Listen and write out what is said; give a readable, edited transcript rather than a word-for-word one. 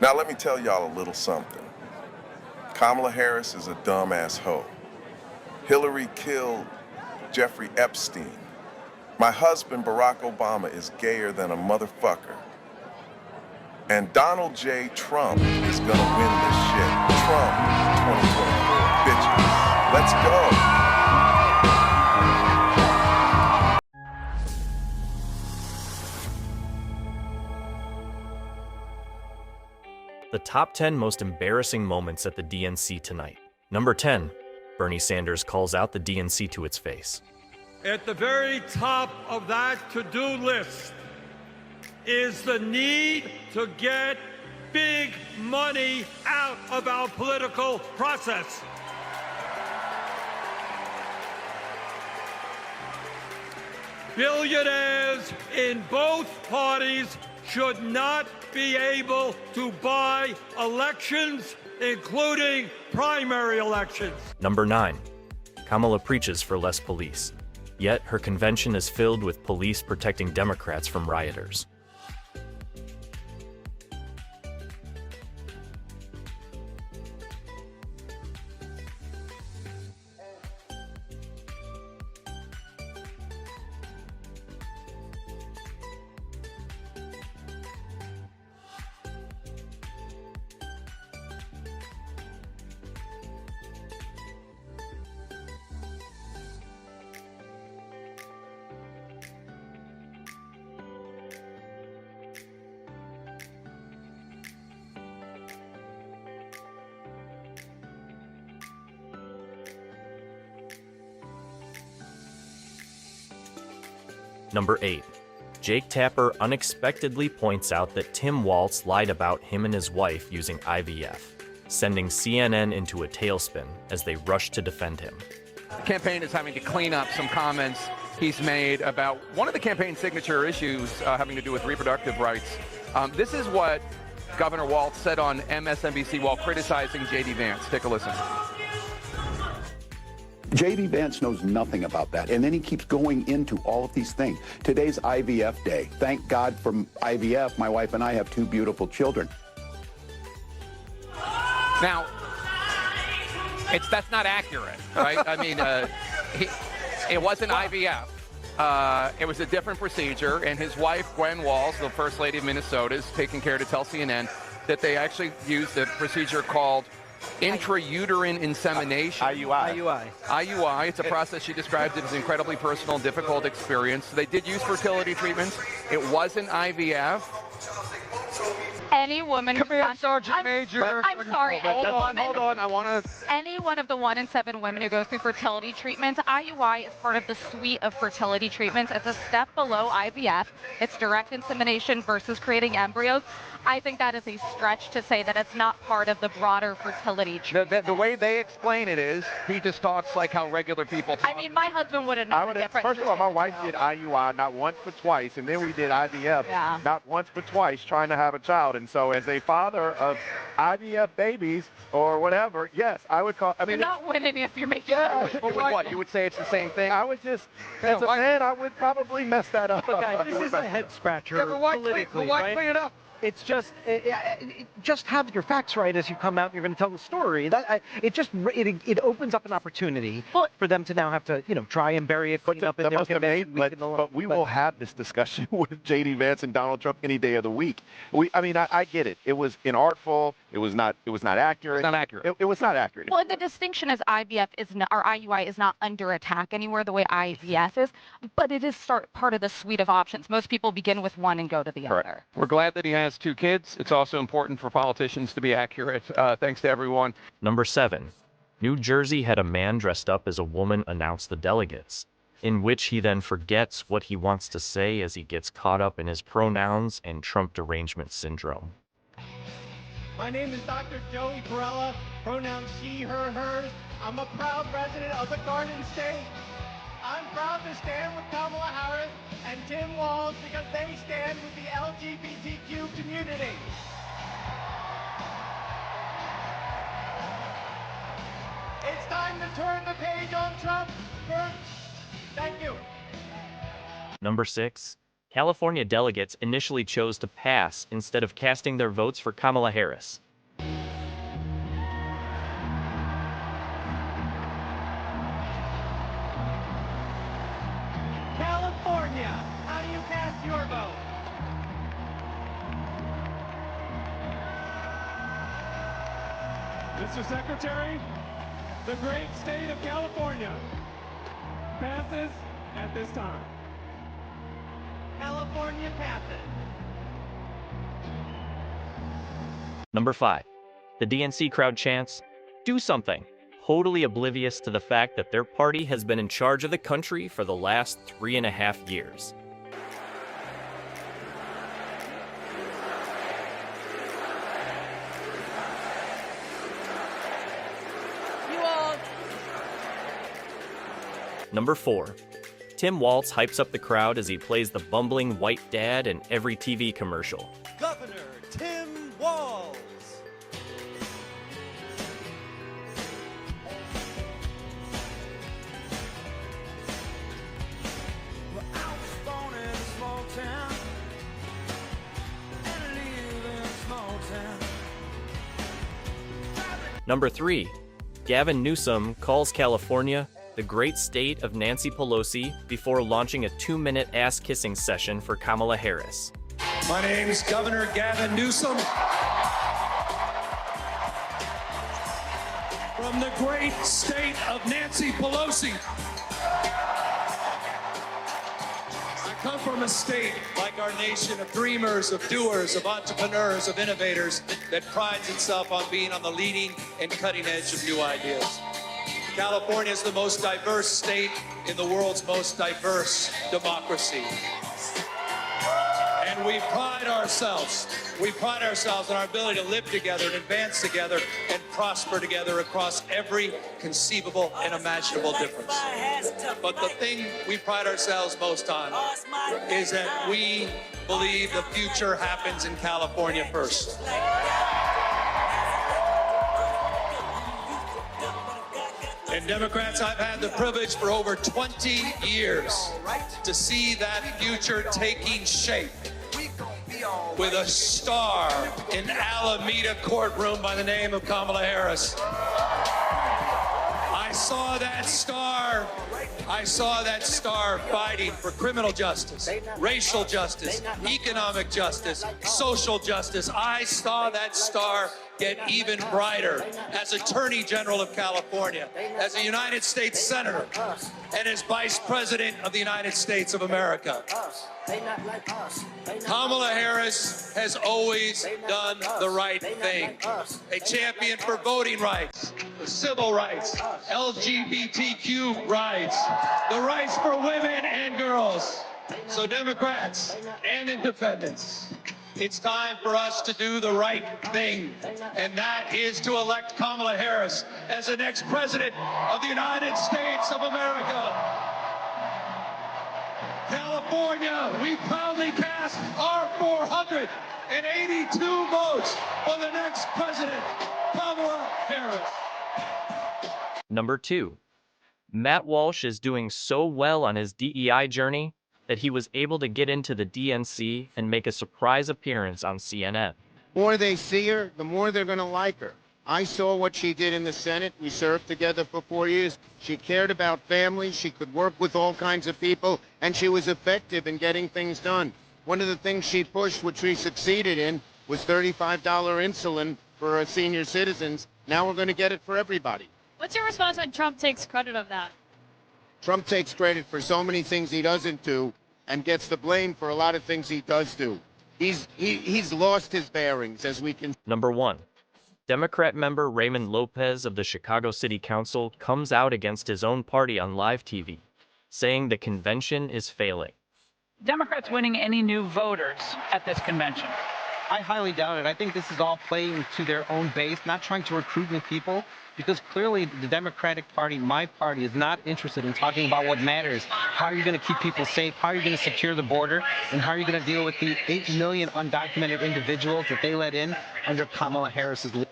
Now let me tell y'all a little something. Kamala Harris is a dumbass hoe. Hillary killed Jeffrey Epstein. My husband, Barack Obama, is gayer than a motherfucker. And Donald J. Trump is gonna win this shit. Trump 2024, bitches. Let's go. The top 10 most embarrassing moments at the DNC tonight. Number 10, Bernie Sanders calls out the DNC to its face. At the very top of that to-do list is the need to get big money out of our political process. Billionaires in both parties should not be able to buy elections, including primary elections. Number 9, Kamala preaches for less police. Yet her convention is filled with police protecting Democrats from rioters. Number 8. Jake Tapper unexpectedly points out that Tim Walz lied about him and his wife using IVF, sending CNN into a tailspin as they rush to defend him. The campaign is having to clean up some comments he's made about one of the campaign signature issues having to do with reproductive rights. This is what Governor Walz said on MSNBC while criticizing J.D. Vance. Take a listen. J.D. Vance knows nothing about that, and then he keeps going into all of these things. Today's IVF day. Thank God for IVF. My wife and I have 2 beautiful children. Now, that's not accurate, right? I mean, it wasn't IVF. It was a different procedure, and his wife, Gwen Walz, the First Lady of Minnesota, is taking care to tell CNN that they actually used a procedure called intrauterine insemination. IUI. It's a process she described as an incredibly personal and difficult experience. They did use fertility treatments. It wasn't IVF. Any woman. Come here, Sergeant Major. I'm sorry. Hold on. I want to. Any one of the 1 in 7 women who go through fertility treatments, IUI is part of the suite of fertility treatments. It's a step below IVF. It's direct insemination versus creating embryos. I think that is a stretch to say that it's not part of the broader fertility treatment. The way they explain it is, he just talks like how regular people talk. I mean, my husband wouldn't know the difference. First of all, my wife did IUI not once but twice, and then we did IVF not once but twice, trying to have a child. And so as a father of IVF babies or whatever, yes, I would call. I mean, you're not winning if you're making. What? You would say it's the same thing? I would just, as a man, I would probably mess that up. Look, guys, this is a head scratcher. Yeah, but why politically, clean it up? It's just have your facts right as you come out and you're going to tell the story. It opens up an opportunity for them to now have to try and bury it, clean up in their convention. But we will have this discussion with J.D. Vance and Donald Trump any day of the week. I get it. It was inartful. It was not accurate. It's not accurate. It was not accurate. Well, the distinction is IVF is not, or IUI is not under attack anywhere the way IVF is, but it is part of the suite of options. Most people begin with one and go to the other. We're glad that he has 2 kids. It's also important for politicians to be accurate. Thanks to everyone. Number 7. New Jersey had a man dressed up as a woman announce the delegates, in which he then forgets what he wants to say as he gets caught up in his pronouns and Trump derangement syndrome. My name is Dr. Joey Perella, pronouns she, her, hers. I'm a proud resident of the Garden State. I'm proud to stand with Kamala Harris and Tim Walz because they stand with the LGBTQ community. It's time to turn the page on Trump. Thank you. Number 6. California delegates initially chose to pass instead of casting their votes for Kamala Harris. California, how do you cast your vote? Mr. Secretary, the great state of California passes at this time. California passes. Number 5. The DNC crowd chants, "Do something," totally oblivious to the fact that their party has been in charge of the country for the last 3.5 years. Number 4. Tim Walz hypes up the crowd as he plays the bumbling white dad in every TV commercial. Governor Tim Walz. Well, I was born in a small town and I live in a small town. Number 3. Gavin Newsom calls California the great state of Nancy Pelosi before launching a 2-minute ass-kissing session for Kamala Harris. My name's Governor Gavin Newsom from the great state of Nancy Pelosi. I come from a state like our nation of dreamers, of doers, of entrepreneurs, of innovators that prides itself on being on the leading and cutting edge of new ideas. California is the most diverse state in the world's most diverse democracy. And we pride ourselves on our ability to live together and advance together and prosper together across every conceivable and imaginable difference. But the thing we pride ourselves most on is that we believe the future happens in California first. And Democrats, I've had the privilege for over 20 years to see that future taking shape with a star in Alameda courtroom by the name of Kamala Harris. I saw that star fighting for criminal justice, racial justice, economic justice, social justice. I saw that star get even brighter as Attorney General of California, as a United States Senator, and as Vice President of the United States of America. Kamala Harris has always done the right thing. A champion for voting rights, civil rights, LGBTQ rights, the rights for women and girls. So Democrats and independents, it's time for us to do the right thing, and that is to elect Kamala Harris as the next president of the United States of America. California, we proudly cast our 482 votes for the next president, Kamala Harris. Number 2. Matt Walsh is doing so well on his DEI journey that he was able to get into the DNC and make a surprise appearance on CNN. The more they see her, the more they're going to like her. I saw what she did in the Senate. We served together for 4 years. She cared about families. She could work with all kinds of people, and she was effective in getting things done. One of the things she pushed, which we succeeded in, was $35 insulin for our senior citizens. Now we're going to get it for everybody. What's your response when Trump takes credit of that? Trump takes credit for so many things he doesn't do and gets the blame for a lot of things he does do. He's lost his bearings, as we can. Number 1. Democrat member Raymond Lopez of the Chicago City Council comes out against his own party on live TV, saying the convention is failing. Democrats winning any new voters at this convention? I highly doubt it. I think this is all playing to their own base, not trying to recruit new people, because clearly the Democratic Party, my party, is not interested in talking about what matters. How are you going to keep people safe? How are you going to secure the border? And how are you going to deal with the 8 million undocumented individuals that they let in under Kamala Harris's leadership?